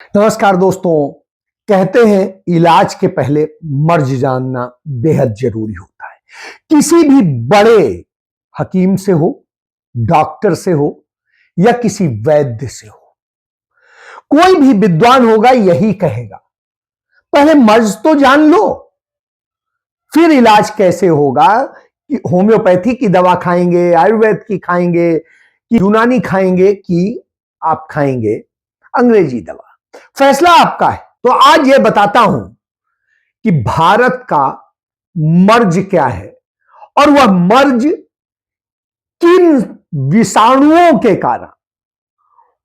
नमस्कार दोस्तों। कहते हैं इलाज के पहले मर्ज जानना बेहद जरूरी होता है। किसी भी बड़े हकीम से हो, डॉक्टर से हो या किसी वैद्य से हो, कोई भी विद्वान होगा यही कहेगा, पहले मर्ज तो जान लो, फिर इलाज कैसे होगा। कि होम्योपैथी की दवा खाएंगे, आयुर्वेद की खाएंगे, कि यूनानी खाएंगे, कि आप खाएंगे अंग्रेजी दवा, फैसला आपका है। तो आज यह बताता हूं कि भारत का मर्ज क्या है और वह मर्ज किन विषाणुओं के कारण,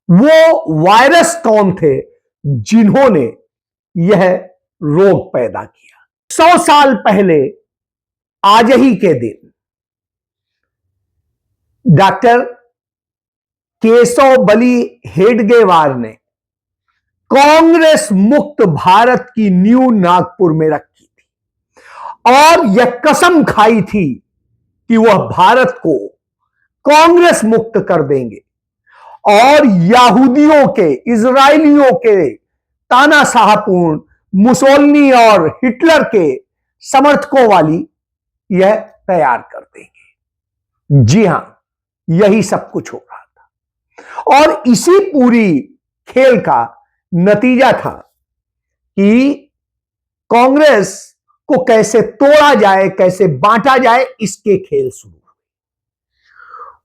वो वायरस कौन थे जिन्होंने यह रोग पैदा किया। 100 साल पहले आज ही के दिन डॉक्टर केशव बली हेडगेवार ने कांग्रेस मुक्त भारत की नींव नागपुर में रखी थी और यह कसम खाई थी कि वह भारत को कांग्रेस मुक्त कर देंगे और यहूदियों के, इजरायलियों के तानाशाहपूर्ण मुसोलिनी और हिटलर के समर्थकों वाली यह तैयार कर देंगे। जी हां, यही सब कुछ हो रहा था और इसी पूरी खेल का नतीजा था कि कांग्रेस को कैसे तोड़ा जाए, कैसे बांटा जाए, इसके खेल शुरू हुए।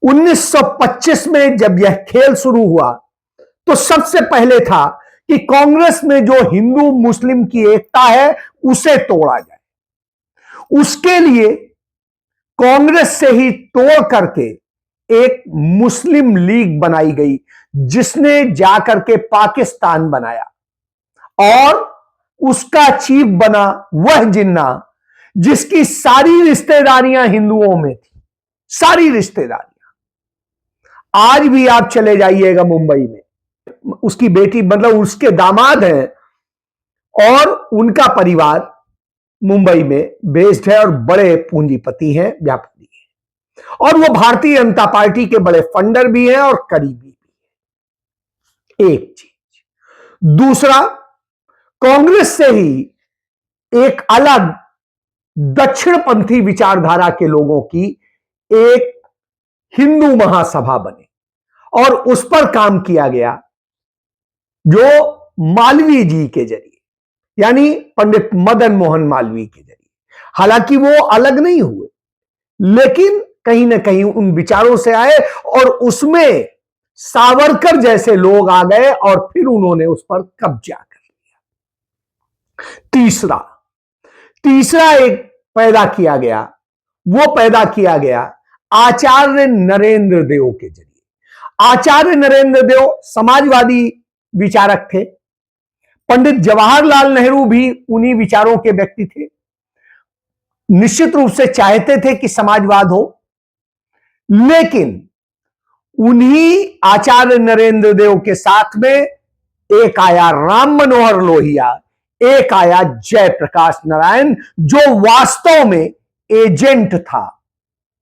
1925 में जब यह खेल शुरू हुआ तो सबसे पहले था कि कांग्रेस में जो हिंदू मुस्लिम की एकता है उसे तोड़ा जाए। उसके लिए कांग्रेस से ही तोड़ करके एक मुस्लिम लीग बनाई गई, जिसने जाकर के पाकिस्तान बनाया और उसका चीफ बना वह जिन्ना जिसकी सारी रिश्तेदारियां हिंदुओं में थी, सारी रिश्तेदारियां। आज भी आप चले जाइएगा मुंबई में, उसकी बेटी मतलब उसके दामाद हैं और उनका परिवार मुंबई में बेस्ड है और बड़े पूंजीपति हैं, व्यापारी हैं, और वो भारतीय जनता पार्टी के बड़े फंडर भी हैं और करीबी भी हैं। एक चीज। दूसरा, कांग्रेस से ही एक अलग दक्षिणपंथी विचारधारा के लोगों की एक हिंदू महासभा बने और उस पर काम किया गया, जो मालवीय जी के जरिए, यानी पंडित मदन मोहन मालवीय के जरिए। हालांकि वो अलग नहीं हुए, लेकिन कहीं ना कहीं उन विचारों से आए और उसमें सावरकर जैसे लोग आ गए और फिर उन्होंने उस पर कब्जा कर लिया। तीसरा एक पैदा किया गया, वो पैदा किया गया आचार्य नरेंद्र देव के जरिए। आचार्य नरेंद्र देव समाजवादी विचारक थे। पंडित जवाहरलाल नेहरू भी उन्हीं विचारों के व्यक्ति थे। निश्चित रूप से चाहते थे कि समाजवाद हो, लेकिन उन्हीं आचार्य नरेंद्र देव के साथ में एक आया राम मनोहर लोहिया, एक आया जयप्रकाश नारायण, जो वास्तव में एजेंट था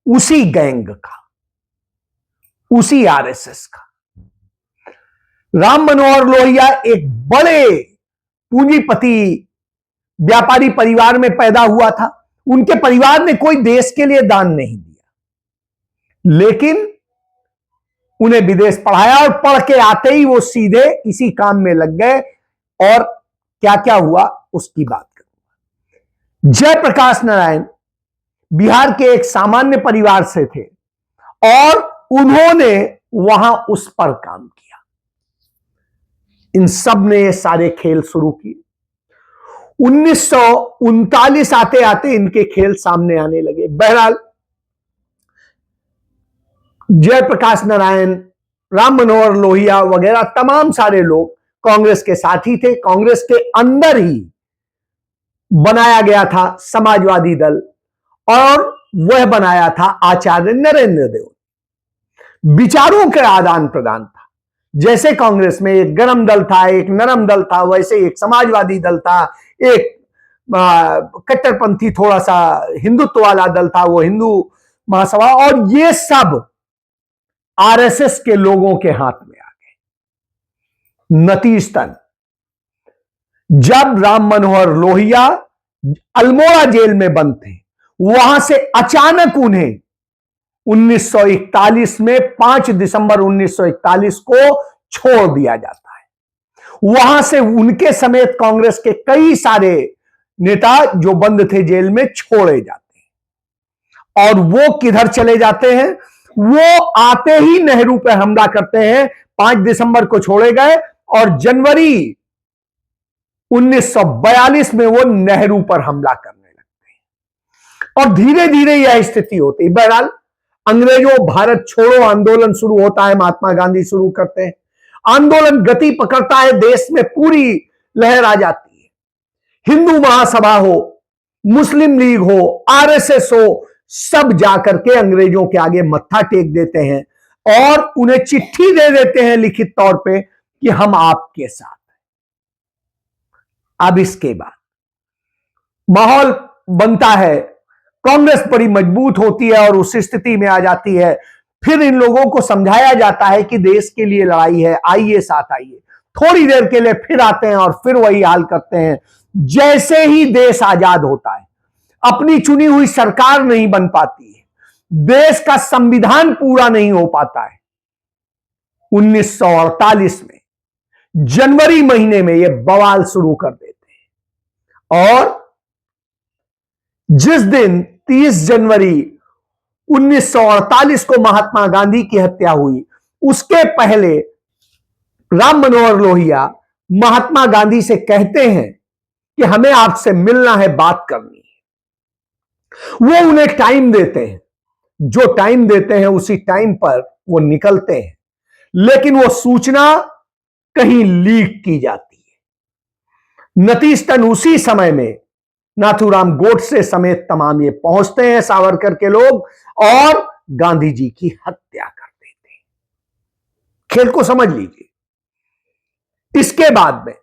उसी गैंग का, उसी आरएसएस का। राम मनोहर लोहिया एक बड़े पूंजीपति व्यापारी परिवार में पैदा हुआ था। उनके परिवार ने कोई देश के लिए दान नहीं दिया, लेकिन उन्हें विदेश पढ़ाया और पढ़ के आते ही वो सीधे इसी काम में लग गए। और क्या क्या हुआ उसकी बात करूंगा। जयप्रकाश नारायण बिहार के एक सामान्य परिवार से थे और उन्होंने वहां उस पर काम किया। इन सब ने ये सारे खेल शुरू किए। 1939 आते आते इनके खेल सामने आने लगे। बहरहाल जयप्रकाश नारायण, राम मनोहर लोहिया वगैरह तमाम सारे लोग कांग्रेस के साथी थे। कांग्रेस के अंदर ही बनाया गया था समाजवादी दल और वह बनाया था आचार्य नरेंद्र देव। विचारों के आदान प्रदान था। जैसे कांग्रेस में एक गरम दल था, एक नरम दल था, वैसे एक समाजवादी दल था, एक कट्टरपंथी थोड़ा सा हिंदुत्व वाला दल था, वो हिंदू महासभा, और ये सब आरएसएस के लोगों के हाथ में आ गए। नतीजतन जब राम मनोहर लोहिया अल्मोड़ा जेल में बंद थे, वहां से अचानक उन्हें 1941 में 5 दिसंबर 1941 को छोड़ दिया जाता है। वहां से उनके समेत कांग्रेस के कई सारे नेता जो बंद थे जेल में छोड़े जाते हैं। और वो किधर चले जाते हैं? वो आते ही नेहरू पर हमला करते हैं। 5 दिसंबर को छोड़े गए और जनवरी 1942 में वो नेहरू पर हमला करने लगते हैं और धीरे धीरे यह स्थिति होती है। बहरहाल अंग्रेजों भारत छोड़ो आंदोलन शुरू होता है, महात्मा गांधी शुरू करते हैं, आंदोलन गति पकड़ता है, देश में पूरी लहर आ जाती है। हिंदू महासभा हो, मुस्लिम लीग हो, आरएसएस हो, सब जाकर के अंग्रेजों के आगे मत्था टेक देते हैं और उन्हें चिट्ठी दे देते हैं लिखित तौर पे कि हम आपके साथ हैं। अब इसके बाद माहौल बनता है, कांग्रेस बड़ी मजबूत होती है और उस स्थिति में आ जाती है। फिर इन लोगों को समझाया जाता है कि देश के लिए लड़ाई है, आइए साथ आइए। थोड़ी देर के लिए फिर आते हैं और फिर वही हाल करते हैं। जैसे ही देश आजाद होता है, अपनी चुनी हुई सरकार नहीं बन पाती है, देश का संविधान पूरा नहीं हो पाता है, 1948 में जनवरी महीने में यह बवाल शुरू कर देते हैं। और जिस दिन 30 जनवरी 1948 को महात्मा गांधी की हत्या हुई, उसके पहले राम मनोहर लोहिया महात्मा गांधी से कहते हैं कि हमें आपसे मिलना है, बात करनी है। वो उन्हें टाइम देते हैं, जो टाइम देते हैं उसी टाइम पर वो निकलते हैं, लेकिन वो सूचना कहीं लीक की जाती है। नतीजतन उसी समय में नाथूराम गोडसे समेत तमाम ये पहुंचते हैं, सावरकर के लोग, और गांधी जी की हत्या कर देते हैं। खेल को समझ लीजिए। इसके बाद में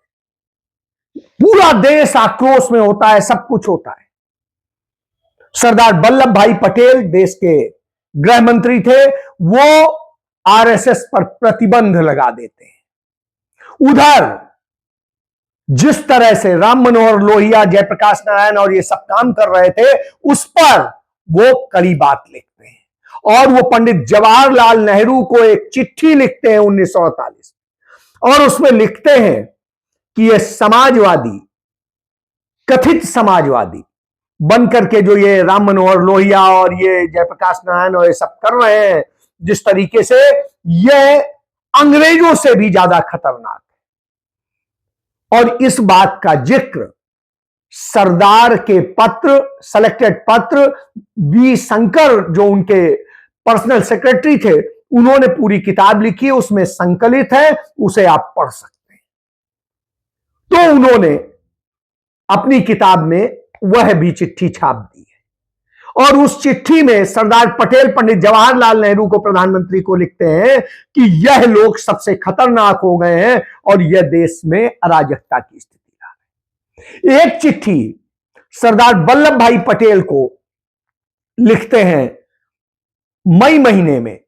पूरा देश आक्रोश में होता है, सब कुछ होता है। सरदार वल्लभ भाई पटेल देश के गृह मंत्री थे, वो आरएसएस पर प्रतिबंध लगा देते हैं। उधर जिस तरह से राम मनोहर लोहिया, जयप्रकाश नारायण और ये सब काम कर रहे थे, उस पर वो कड़ी बात लिखते हैं और वो पंडित जवाहरलाल नेहरू को एक चिट्ठी लिखते हैं 1948, और उसमें लिखते हैं कि ये समाजवादी, कथित समाजवादी बनकर के जो ये राम मनोहर लोहिया और ये जयप्रकाश नारायण और ये सब कर रहे हैं, जिस तरीके से, ये अंग्रेजों से भी ज्यादा खतरनाक है। और इस बात का जिक्र सरदार के पत्र, सेलेक्टेड पत्र, वी शंकर जो उनके पर्सनल सेक्रेटरी थे, उन्होंने पूरी किताब लिखी है, उसमें संकलित है, उसे आप पढ़ सकते हैं। तो उन्होंने अपनी किताब में वह भी चिट्ठी छाप दी है और उस चिट्ठी में सरदार पटेल पंडित जवाहरलाल नेहरू को, प्रधानमंत्री को, लिखते हैं कि यह लोग सबसे खतरनाक हो गए हैं और यह देश में अराजकता की स्थिति ला है। एक चिट्ठी सरदार वल्लभ भाई पटेल को लिखते हैं मई महीने में,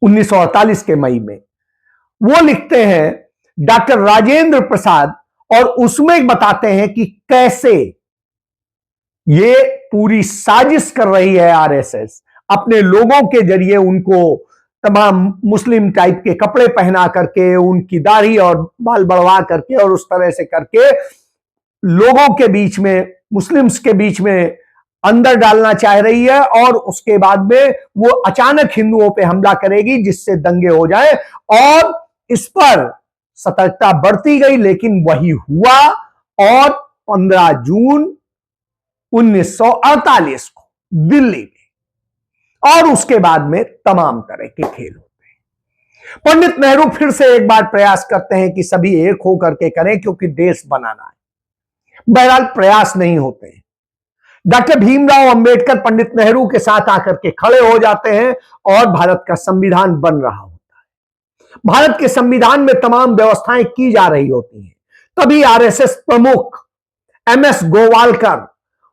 1948 के मई में। वो लिखते हैं डॉक्टर राजेंद्र प्रसाद, और उसमें बताते हैं कि कैसे ये पूरी साजिश कर रही है आरएसएस, अपने लोगों के जरिए उनको तमाम मुस्लिम टाइप के कपड़े पहना करके, उनकी दाढ़ी और बाल बढ़वा करके और उस तरह से करके लोगों के बीच में, मुस्लिम्स के बीच में अंदर डालना चाह रही है, और उसके बाद में वो अचानक हिंदुओं पे हमला करेगी जिससे दंगे हो जाए। और इस पर सतर्कता बरती गई, लेकिन वही हुआ और 15 जून 1948 को दिल्ली में, और उसके बाद में तमाम तरह के खेल होते हैं। पंडित नेहरू फिर से एक बार प्रयास करते हैं कि सभी एक होकर के करें, क्योंकि देश बनाना है। बहरहाल प्रयास नहीं होते हैं। डॉक्टर भीमराव अंबेडकर पंडित नेहरू के साथ आकर के खड़े हो जाते हैं और भारत का संविधान बन रहा होता है। भारत के संविधान में तमाम व्यवस्थाएं की जा रही होती हैं। तभी आरएसएस प्रमुख एमएस गोवालकर,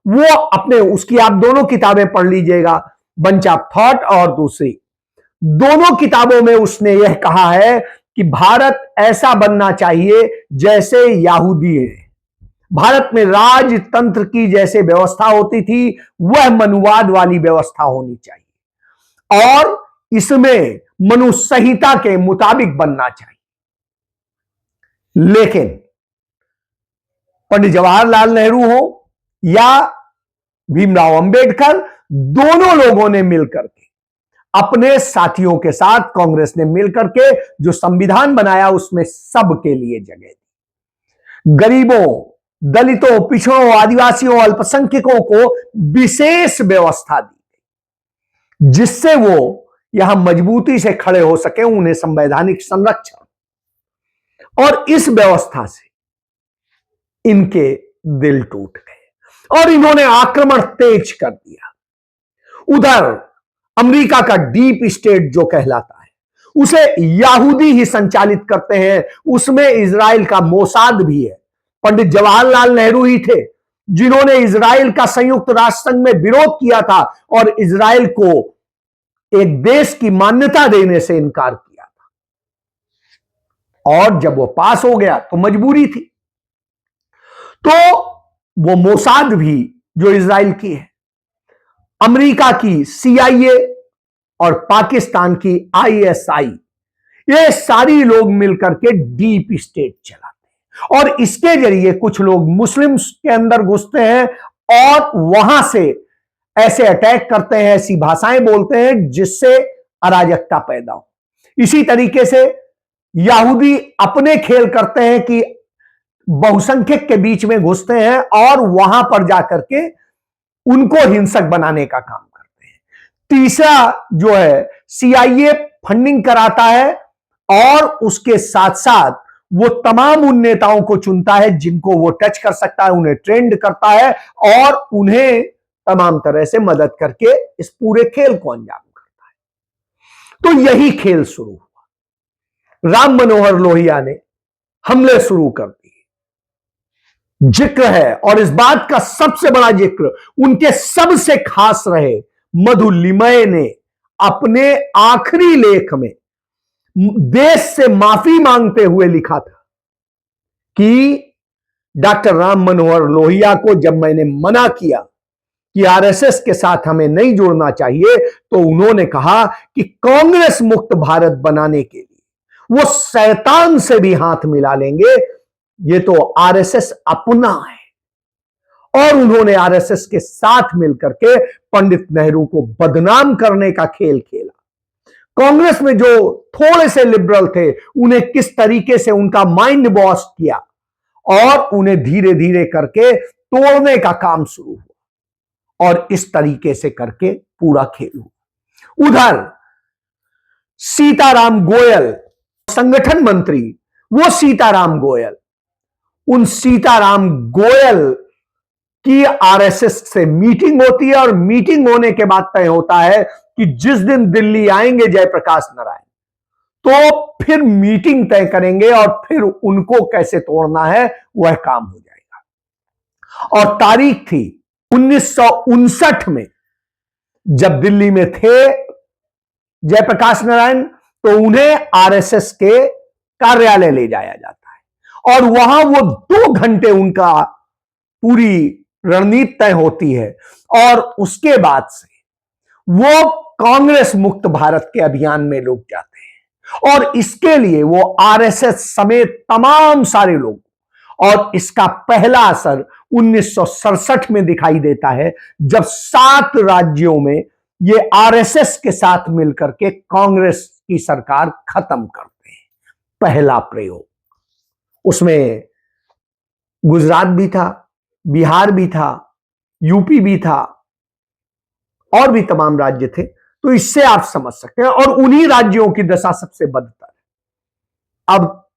वो अपने, उसकी आप दोनों किताबें पढ़ लीजिएगा, बंच ऑफ थॉट और दूसरी, दोनों किताबों में उसने यह कहा है कि भारत ऐसा बनना चाहिए जैसे यहूदी है। भारत में राजतंत्र की जैसे व्यवस्था होती थी वह मनुवाद वाली व्यवस्था होनी चाहिए और इसमें मनुष्य संहिता के मुताबिक बनना चाहिए। लेकिन पंडित जवाहरलाल नेहरू हो या भीमराव अंबेडकर, दोनों लोगों ने मिलकर के अपने साथियों के साथ, कांग्रेस ने मिलकर के जो संविधान बनाया उसमें सबके लिए जगह दी। गरीबों, दलितों, पिछड़ों, आदिवासियों, अल्पसंख्यकों को विशेष व्यवस्था दी जिससे वो यहां मजबूती से खड़े हो सके, उन्हें संवैधानिक संरक्षण। और इस व्यवस्था से इनके दिल टूट गए और इन्होंने आक्रमण तेज कर दिया। उधर अमेरिका का डीप स्टेट जो कहलाता है उसे यहूदी ही संचालित करते हैं, उसमें इजराइल का मोसाद भी है। पंडित जवाहरलाल नेहरू ही थे जिन्होंने इजराइल का संयुक्त राष्ट्र संघ में विरोध किया था और इजराइल को एक देश की मान्यता देने से इनकार किया था। और जब वो पास हो गया तो मजबूरी थी। तो वो मोसाद भी जो इजराइल की है, अमेरिका की CIA और पाकिस्तान की ISI, ये सारी लोग मिलकर के डीप स्टेट चलाते हैं और इसके जरिए कुछ लोग मुस्लिम्स के अंदर घुसते हैं और वहां से ऐसे अटैक करते हैं, ऐसी भाषाएं बोलते हैं जिससे अराजकता पैदा हो। इसी तरीके से यहूदी अपने खेल करते हैं कि बहुसंख्यक के बीच में घुसते हैं और वहां पर जाकर के उनको हिंसक बनाने का काम करते हैं। तीसरा जो है CIA फंडिंग कराता है और उसके साथ साथ वो तमाम उन नेताओं को चुनता है जिनको वो टच कर सकता है, उन्हें ट्रेंड करता है और उन्हें तमाम तरह से मदद करके इस पूरे खेल को अंजाम करता है। तो यही खेल शुरू हुआ। राम मनोहर लोहिया ने हमले शुरू कर दिए। जिक्र है और इस बात का सबसे बड़ा जिक्र उनके सबसे खास रहे मधु लिमये ने अपने आखिरी लेख में देश से माफी मांगते हुए लिखा था कि डॉक्टर राम मनोहर लोहिया को जब मैंने मना किया कि RSS के साथ हमें नहीं जुड़ना चाहिए तो उन्होंने कहा कि कांग्रेस मुक्त भारत बनाने के लिए वो शैतान से भी हाथ मिला लेंगे, ये तो RSS अपना है। और उन्होंने RSS के साथ मिलकर के पंडित नेहरू को बदनाम करने का खेल खेला। कांग्रेस में जो थोड़े से लिबरल थे उन्हें किस तरीके से उनका माइंड वॉश किया और उन्हें धीरे धीरे करके तोड़ने का काम शुरू हुआ और इस तरीके से करके पूरा खेल हुआ। उधर सीताराम गोयल संगठन मंत्री, वो सीताराम गोयल, उन सीताराम गोयल की RSS से मीटिंग होती है और मीटिंग होने के बाद तय होता है कि जिस दिन दिल्ली आएंगे जयप्रकाश नारायण तो फिर मीटिंग तय करेंगे और फिर उनको कैसे तोड़ना है वह काम हो जाएगा। और तारीख थी 1959 में, जब दिल्ली में थे जयप्रकाश नारायण तो उन्हें RSS के कार्यालय ले जाया जाता है और वहां वो 2 घंटे उनका पूरी रणनीति तय होती है और उसके बाद से वो कांग्रेस मुक्त भारत के अभियान में लोग जाते हैं और इसके लिए वो RSS समेत तमाम सारे लोग, और इसका पहला असर 1967 में दिखाई देता है जब 7 राज्यों में ये RSS के साथ मिलकर के कांग्रेस की सरकार खत्म करते हैं। पहला प्रयोग, उसमें गुजरात भी था, बिहार भी था, यूपी भी था और भी तमाम राज्य थे। तो इससे आप समझ सकते हैं और उन्हीं राज्यों की दशा सबसे बदतर है। अब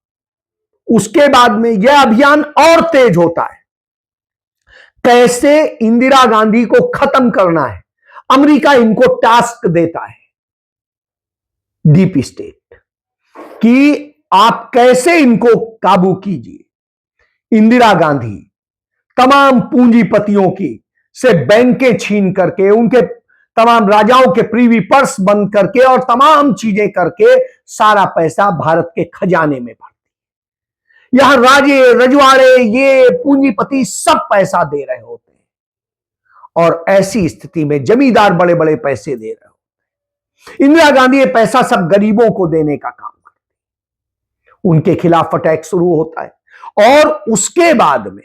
उसके बाद में यह अभियान और तेज होता है, कैसे इंदिरा गांधी को खत्म करना है। अमेरिका इनको टास्क देता है, डीप स्टेट, कि आप कैसे इनको काबू कीजिए। इंदिरा गांधी तमाम पूंजीपतियों की से बैंकें छीन करके, उनके तमाम राजाओं के प्रीवी पर्स बंद करके और तमाम चीजें करके सारा पैसा भारत के खजाने में भरती। यहां राजे रजवाड़े ये पूंजीपति सब पैसा दे रहे होते हैं और ऐसी स्थिति में जमींदार बड़े बड़े पैसे दे रहे होते हैं। इंदिरा गांधी ये पैसा सब गरीबों को देने का काम करती, उनके खिलाफ अटैक शुरू होता है। और उसके बाद में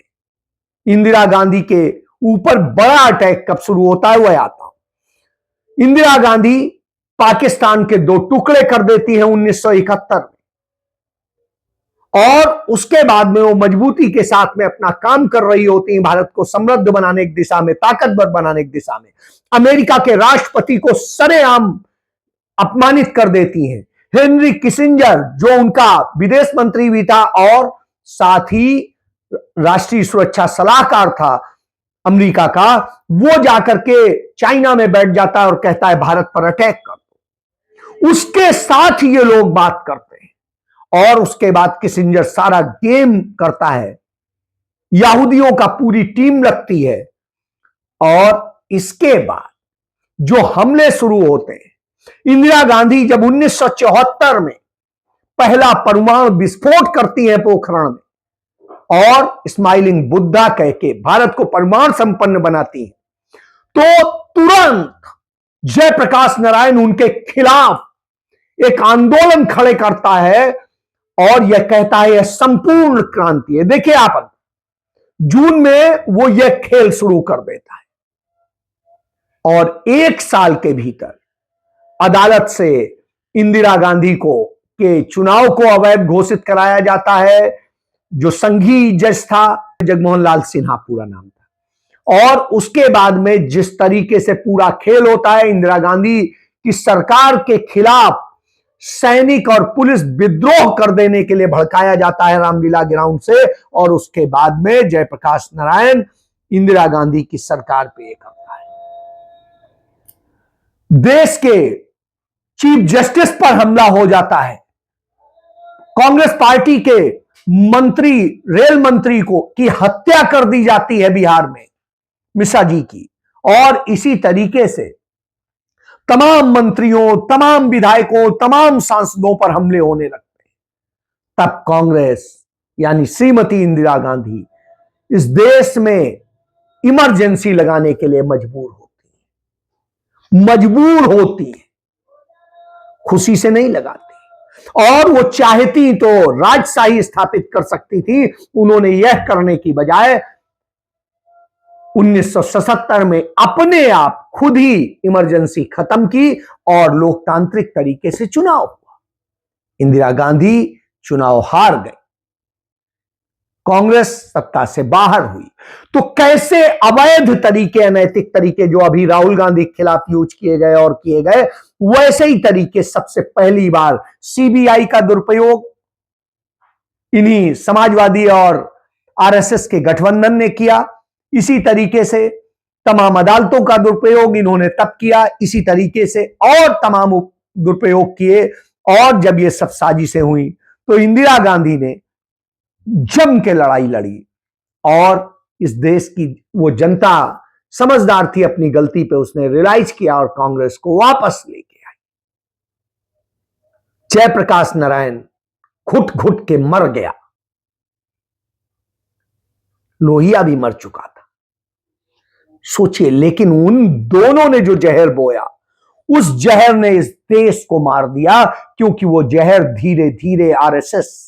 इंदिरा गांधी के ऊपर बड़ा अटैक कब शुरू होता है वह आता हूं। इंदिरा गांधी पाकिस्तान के दो टुकड़े कर देती है 1971 में और उसके बाद में वो मजबूती के साथ में अपना काम कर रही होती है, भारत को समृद्ध बनाने की दिशा में, ताकतवर बनाने की दिशा में। अमेरिका के राष्ट्रपति को सरेआम अपमानित कर देती हैं। हेनरी किसिंजर जो उनका विदेश मंत्री भी था और साथ ही राष्ट्रीय सुरक्षा सलाहकार था अमेरिका का, वो जाकर के चाइना में बैठ जाता है और कहता है भारत पर अटैक कर दो। उसके साथ ये लोग बात करते हैं और उसके बाद किसिंजर सारा गेम करता है, यहूदियों का पूरी टीम लगती है और इसके बाद जो हमले शुरू होते हैं, इंदिरा गांधी जब 1974 में पहला परमाणु विस्फोट करती है पोखरण में और स्माइलिंग बुद्धा कह के भारत को परमाणु संपन्न बनाती है, तो तुरंत जयप्रकाश नारायण उनके खिलाफ एक आंदोलन खड़े करता है और यह कहता है यह संपूर्ण क्रांति है। देखिए आप, जून में वो यह खेल शुरू कर देता है और एक साल के भीतर अदालत से इंदिरा गांधी को के चुनाव को अवैध घोषित कराया जाता है। जो संघी जज था, जगमोहन लाल सिन्हा पूरा नाम था, और उसके बाद में जिस तरीके से पूरा खेल होता है, इंदिरा गांधी की सरकार के खिलाफ सैनिक और पुलिस विद्रोह कर देने के लिए भड़काया जाता है रामलीला ग्राउंड से, और उसके बाद में जयप्रकाश नारायण इंदिरा गांधी की सरकार पे ये करता है। देश के चीफ जस्टिस पर हमला हो जाता है, कांग्रेस पार्टी के मंत्री, रेल मंत्री को की हत्या कर दी जाती है बिहार में, मिश्रा जी की, और इसी तरीके से तमाम मंत्रियों, तमाम विधायकों, तमाम सांसदों पर हमले होने लगते हैं। तब कांग्रेस यानी श्रीमती इंदिरा गांधी इस देश में इमरजेंसी लगाने के लिए मजबूर होती है, खुशी से नहीं लगाती। और वो चाहती तो राजशाही स्थापित कर सकती थी, उन्होंने यह करने की बजाय 1977 में अपने आप खुद ही इमरजेंसी खत्म की और लोकतांत्रिक तरीके से चुनाव हुआ। इंदिरा गांधी चुनाव हार गई, कांग्रेस सत्ता से बाहर हुई। तो कैसे अवैध तरीके, अनैतिक तरीके जो अभी राहुल गांधी के खिलाफ यूज किए गए और किए गए, वैसे ही तरीके सबसे पहली बार सीबीआई का दुरुपयोग इन्हीं समाजवादी और आरएसएस के गठबंधन ने किया। इसी तरीके से तमाम अदालतों का दुरुपयोग इन्होंने तब किया, इसी तरीके से और तमाम दुरुपयोग किए। और जब ये सब साजिशें हुई तो इंदिरा गांधी ने जम के लड़ाई लड़ी और इस देश की वो जनता समझदार थी, अपनी गलती पे उसने रियलाइज किया और कांग्रेस को वापस लेके आई। जयप्रकाश नारायण घुट घुट के मर गया, लोहिया भी मर चुका था, सोचिए। लेकिन उन दोनों ने जो जहर बोया, उस जहर ने इस देश को मार दिया, क्योंकि वो जहर धीरे धीरे आरएसएस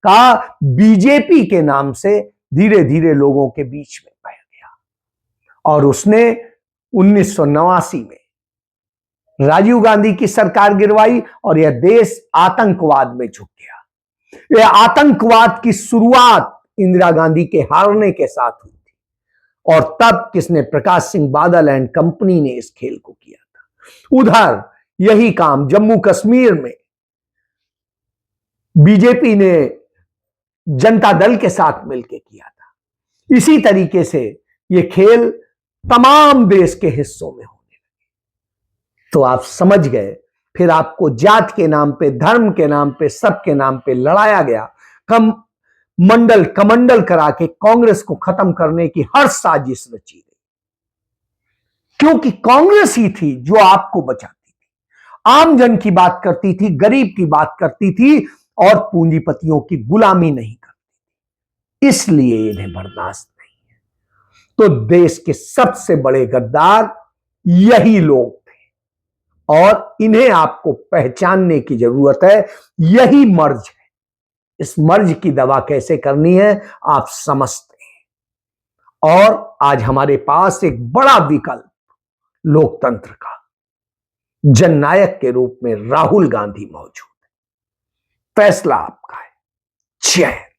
का बीजेपी के नाम से धीरे धीरे लोगों के बीच में फैल गया। और उसने 1989 में राजीव गांधी की सरकार गिरवाई और यह देश आतंकवाद में झुक गया। यह आतंकवाद की शुरुआत इंदिरा गांधी के हारने के साथ हुई थी और तब किसने, प्रकाश सिंह बादल एंड कंपनी ने इस खेल को किया था। उधर यही काम जम्मू कश्मीर में बीजेपी ने जनता दल के साथ मिलकर किया था। इसी तरीके से यह खेल तमाम देश के हिस्सों में होने लगे। तो आप समझ गए, फिर आपको जात के नाम पे, धर्म के नाम पे, सब के नाम पे लड़ाया गया। मंडल कमंडल करा के कांग्रेस को खत्म करने की हर साजिश रची गई। क्योंकि कांग्रेस ही थी जो आपको बचाती थी, आम जन की बात करती थी, गरीब की बात करती थी और पूंजीपतियों की गुलामी नहीं करती। इसलिए इन्हें बर्दाश्त नहीं है। तो देश के सबसे बड़े गद्दार यही लोग थे और इन्हें आपको पहचानने की जरूरत है। यही मर्ज है। इस मर्ज की दवा कैसे करनी है आप समझते हैं। और आज हमारे पास एक बड़ा विकल्प लोकतंत्र का, जननायक के रूप में राहुल गांधी मौजूद है। फैसला आपका है। जय